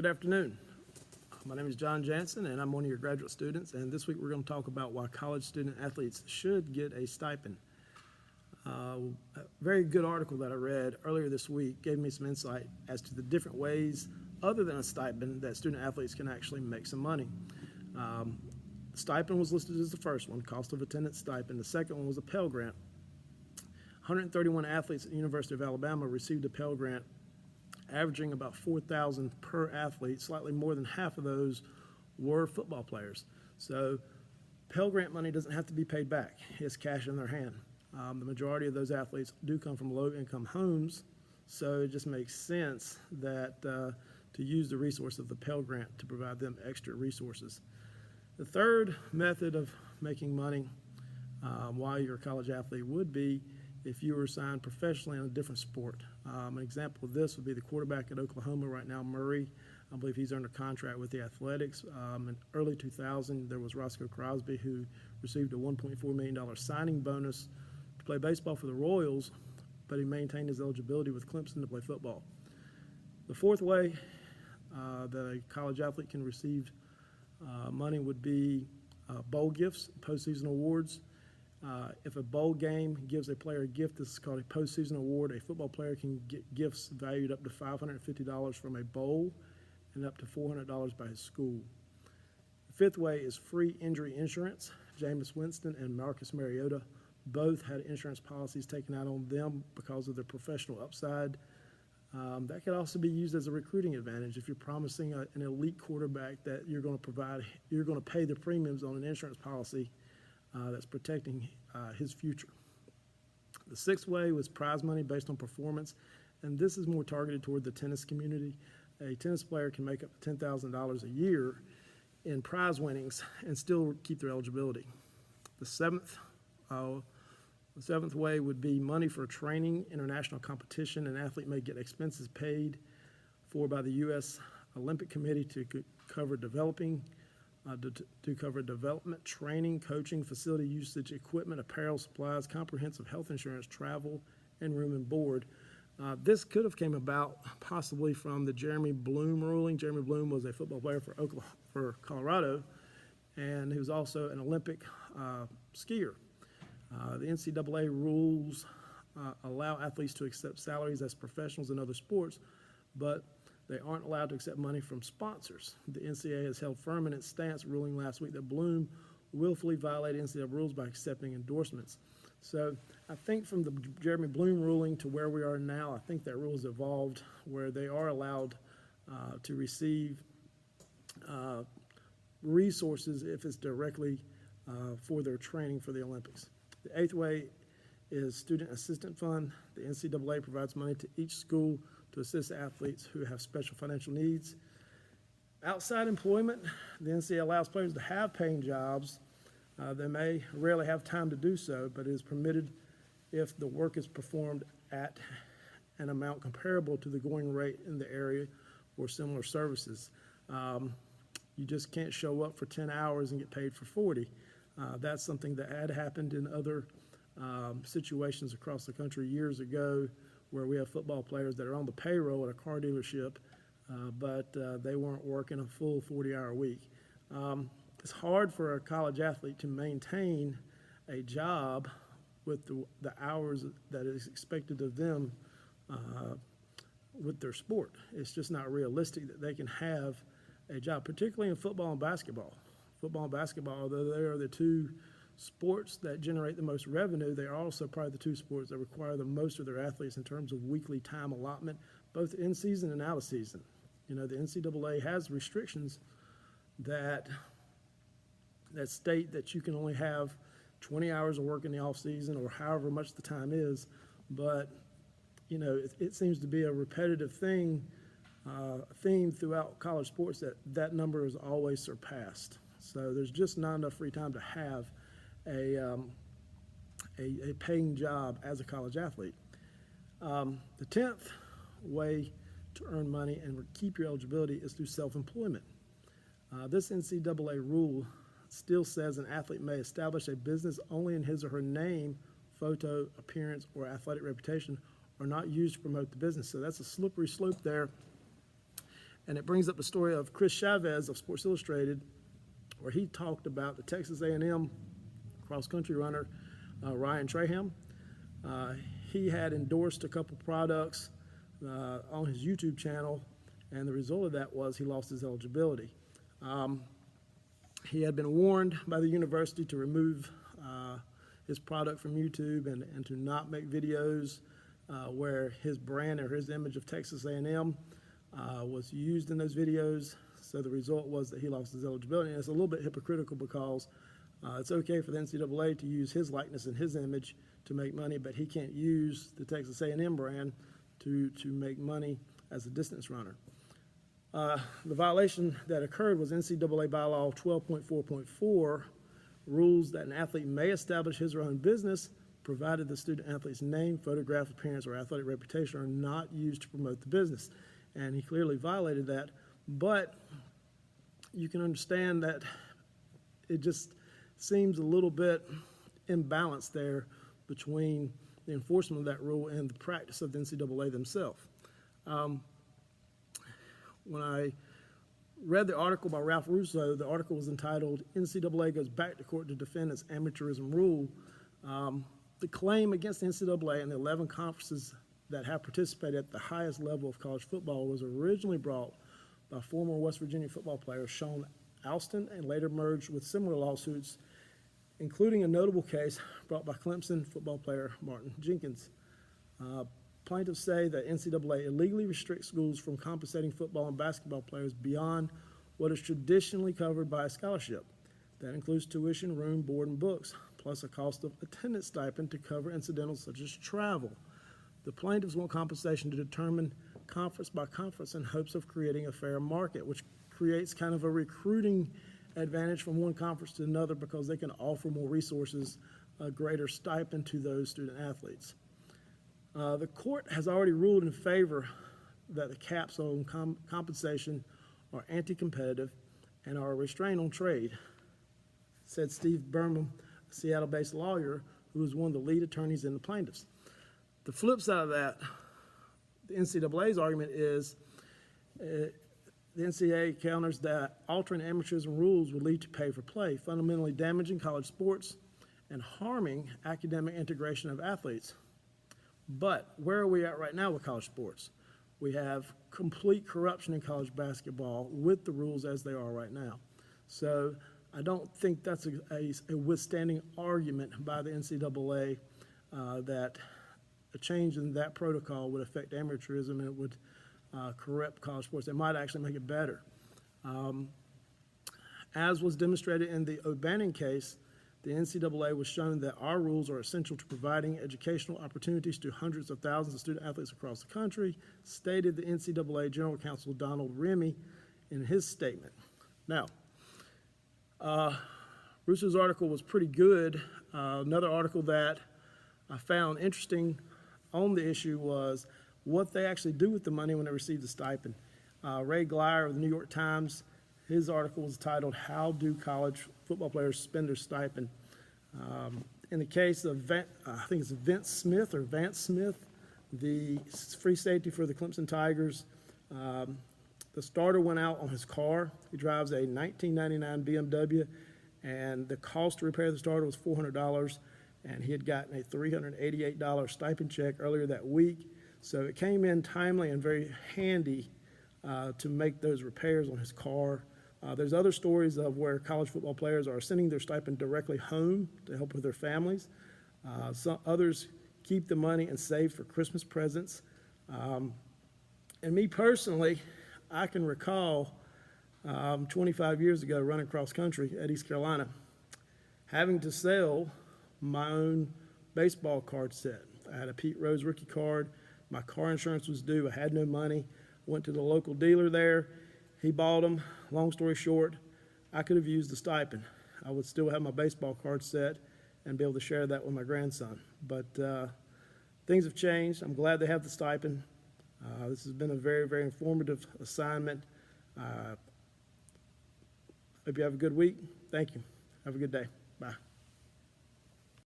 Good afternoon. My name is Jansen, and I'm one of your graduate students, and this week we're going to talk about why college student athletes should get a stipend. A very good article that I read earlier this week gave me some insight as to the different ways, other than a stipend, that student athletes can actually make some money. Stipend was listed as the first one, cost of attendance stipend. The second one was a Pell Grant. 131 athletes at the University of Alabama received a Pell Grant, averaging about $4,000 per athlete. Slightly more than half of those were football players. So Pell Grant money doesn't have to be paid back. It's cash in their hand. The majority of those athletes do come from low-income homes, so it just makes sense that to use the resource of the Pell Grant to provide them extra resources. The third method of making money while you're a college athlete would be if you were signed professionally in a different sport. An example of this would be the quarterback at Oklahoma right now, Murray. I believe he's under contract with the Athletics. In early 2000, there was Roscoe Crosby, who received a $1.4 million signing bonus to play baseball for the Royals, but he maintained his eligibility with Clemson to play football. The fourth way that a college athlete can receive money would be bowl gifts, postseason awards. If a bowl game gives a player a gift, this is called a postseason award. A football player can get gifts valued up to $550 from a bowl and up to $400 by his school. The fifth way is free injury insurance. Jameis Winston and Marcus Mariota both had insurance policies taken out on them because of their professional upside. That could also be used as a recruiting advantage if you're promising an elite quarterback that you're going to pay the premiums on an insurance policy that's protecting his future. The sixth way was prize money based on performance, and this is more targeted toward the tennis community. A tennis player can make up to $10,000 a year in prize winnings and still keep their eligibility. The seventh way would be money for training, international competition. An athlete may get expenses paid for by the U.S. Olympic Committee to cover development, training, coaching, facility usage, equipment, apparel, supplies, comprehensive health insurance, travel, and room and board. This could have came about possibly from the Jeremy Bloom ruling. Jeremy Bloom was a football player for Colorado, and he was also an Olympic skier. The NCAA rules allow athletes to accept salaries as professionals in other sports, but they aren't allowed to accept money from sponsors. The NCAA has held firm in its stance, ruling last week that Bloom willfully violated NCAA rules by accepting endorsements. So I think from the Jeremy Bloom ruling to where we are now, I think that rule has evolved where they are allowed to receive resources if it's directly for their training for the Olympics. The eighth way is Student Assistance Fund. The NCAA provides money to each school to assist athletes who have special financial needs. Outside employment, the NCAA allows players to have paying jobs. They may rarely have time to do so, but it is permitted if the work is performed at an amount comparable to the going rate in the area for similar services. You just can't show up for 10 hours and get paid for 40. That's something that had happened in other situations across the country years ago, where we have football players that are on the payroll at a car dealership, but they weren't working a full 40-hour week. It's hard for a college athlete to maintain a job with the hours that is expected of them with their sport. It's just not realistic that they can have a job, particularly in football and basketball. Football and basketball, although they are the two sports that generate the most revenue, they are also probably the two sports that require the most of their athletes in terms of weekly time allotment, both in season and out of season. You know, the NCAA has restrictions that state that you can only have 20 hours of work in the off season or however much the time is, but you know, it seems to be a repetitive theme throughout college sports that number is always surpassed. So there's just not enough free time to have a paying job as a college athlete. The 10th way to earn money and keep your eligibility is through self-employment. This NCAA rule still says an athlete may establish a business only in his or her name, photo, appearance, or athletic reputation are not used to promote the business. So that's a slippery slope there. And it brings up the story of Chris Chavez of Sports Illustrated, where he talked about the Texas A&M cross-country runner, Ryan Traham. He had endorsed a couple products on his YouTube channel, and the result of that was he lost his eligibility. He had been warned by the university to remove his product from YouTube and to not make videos where his brand or his image of Texas A&M was used in those videos. So the result was that he lost his eligibility. And it's a little bit hypocritical because it's okay for the NCAA to use his likeness and his image to make money, but he can't use the Texas A&M brand to make money as a distance runner. The violation that occurred was NCAA bylaw 12.4.4 rules that an athlete may establish his or her own business provided the student athlete's name, photograph, appearance, or athletic reputation are not used to promote the business. And he clearly violated that, but you can understand that it just seems a little bit imbalanced there between the enforcement of that rule and the practice of the NCAA themselves. When I read the article by Ralph Russo, the article was entitled, "NCAA Goes Back to Court to Defend Its Amateurism Rule." The claim against the NCAA and the 11 conferences that have participated at the highest level of college football was originally brought by former West Virginia football player Sean Alston and later merged with similar lawsuits, including a notable case brought by Clemson football player Martin Jenkins. Plaintiffs say that NCAA illegally restricts schools from compensating football and basketball players beyond what is traditionally covered by a scholarship. That includes tuition, room, board, and books, plus a cost of attendance stipend to cover incidentals such as travel. The plaintiffs want compensation to determine conference by conference in hopes of creating a fair market, which creates kind of a recruiting advantage from one conference to another because they can offer more resources, a greater stipend to those student athletes. The court has already ruled in favor that the caps on compensation are anti-competitive and are a restraint on trade, said Steve Berman, a Seattle-based lawyer who was one of the lead attorneys in the plaintiffs. The flip side of that, the NCAA's argument is the NCAA counters that altering amateurism rules would lead to pay for play, fundamentally damaging college sports and harming academic integration of athletes. But where are we at right now with college sports? We have complete corruption in college basketball with the rules as they are right now. So I don't think that's a withstanding argument by the NCAA that a change in that protocol would affect amateurism and it would corrupt college sports. It might actually make it better. As was demonstrated in the O'Bannon case, the NCAA was shown that our rules are essential to providing educational opportunities to hundreds of thousands of student athletes across the country, stated the NCAA General Counsel Donald Remy in his statement. Now, Russo's article was pretty good. Another article that I found interesting on the issue was what they actually do with the money when they receive the stipend. Ray Glyer of the New York Times, his article was titled, "How Do College Football Players Spend Their Stipend?" In the case of, I think it's Vance Smith, the free safety for the Clemson Tigers, the starter went out on his car. He drives a 1999 BMW, and the cost to repair the starter was $400, and he had gotten a $388 stipend check earlier that week. So it came in timely and very handy to make those repairs on his car. There's other stories of where college football players are sending their stipend directly home to help with their families. Some others keep the money and save for Christmas presents. And me personally, I can recall 25 years ago running cross country at East Carolina, having to sell my own baseball card set. I had a Pete Rose rookie card. My car insurance was due. I had no money. Went to the local dealer there. He bought them. Long story short, I could have used the stipend. I would still have my baseball card set and be able to share that with my grandson. But things have changed. I'm glad they have the stipend. This has been a very, very informative assignment. Hope you have a good week. Thank you. Have a good day.